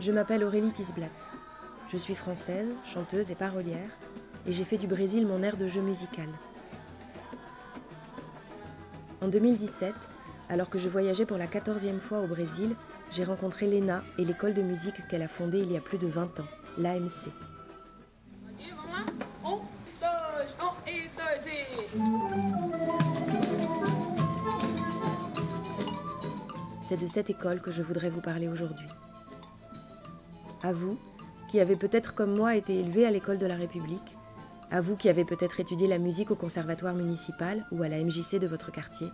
Je m'appelle Aurélie Tisblat. Je suis française, chanteuse et parolière, et j'ai fait du Brésil mon aire de jeu musical. En 2017, alors que je voyageais pour la 14e fois au Brésil, j'ai rencontré Lena et l'école de musique qu'elle a fondée il y a plus de 20 ans, l'AMC. C'est de cette école que je voudrais vous parler aujourd'hui. À vous, qui avez peut-être comme moi été élevé à l'école de la République, à vous qui avez peut-être étudié la musique au conservatoire municipal ou à la MJC de votre quartier,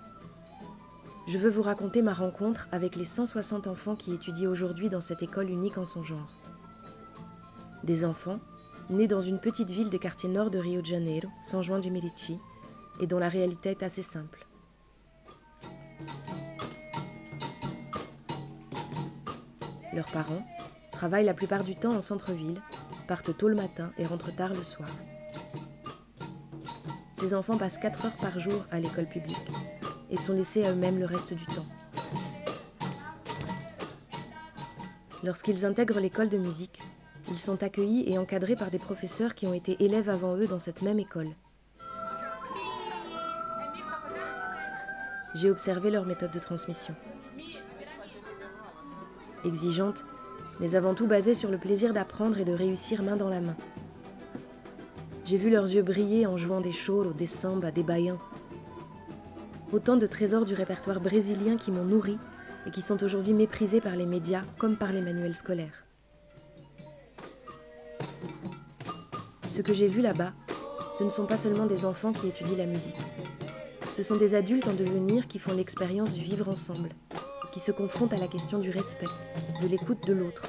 je veux vous raconter ma rencontre avec les 160 enfants qui étudient aujourd'hui dans cette école unique en son genre. Des enfants nés dans une petite ville des quartiers nord de Rio de Janeiro, São João de Meriti, et dont la réalité est assez simple. Leurs parents travaillent la plupart du temps en centre-ville, partent tôt le matin et rentrent tard le soir. Ces enfants passent 4 heures par jour à l'école publique et sont laissés à eux-mêmes le reste du temps. Lorsqu'ils intègrent l'école de musique, ils sont accueillis et encadrés par des professeurs qui ont été élèves avant eux dans cette même école. J'ai observé leur méthode de transmission. Exigeante, mais avant tout basée sur le plaisir d'apprendre et de réussir main dans la main. J'ai vu leurs yeux briller en jouant des choros, des sambas, des baians. Autant de trésors du répertoire brésilien qui m'ont nourri et qui sont aujourd'hui méprisés par les médias comme par les manuels scolaires. Ce que j'ai vu là-bas, ce ne sont pas seulement des enfants qui étudient la musique. Ce sont des adultes en devenir qui font l'expérience du vivre ensemble, qui se confrontent à la question du respect, de l'écoute de l'autre,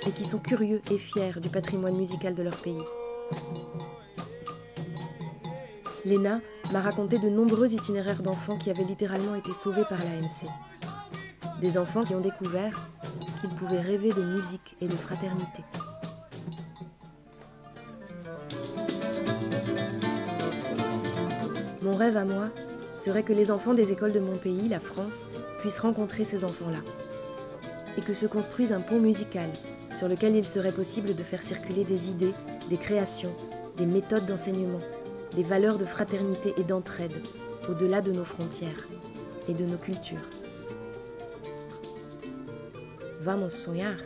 et qui sont curieux et fiers du patrimoine musical de leur pays. Lena m'a raconté de nombreux itinéraires d'enfants qui avaient littéralement été sauvés par l'AMC. Des enfants qui ont découvert qu'ils pouvaient rêver de musique et de fraternité. Mon rêve à moi serait que les enfants des écoles de mon pays, la France, puissent rencontrer ces enfants-là. Et que se construise un pont musical sur lequel il serait possible de faire circuler des idées, des créations, des méthodes d'enseignement, des valeurs de fraternité et d'entraide, au-delà de nos frontières et de nos cultures. Vamos sonhar?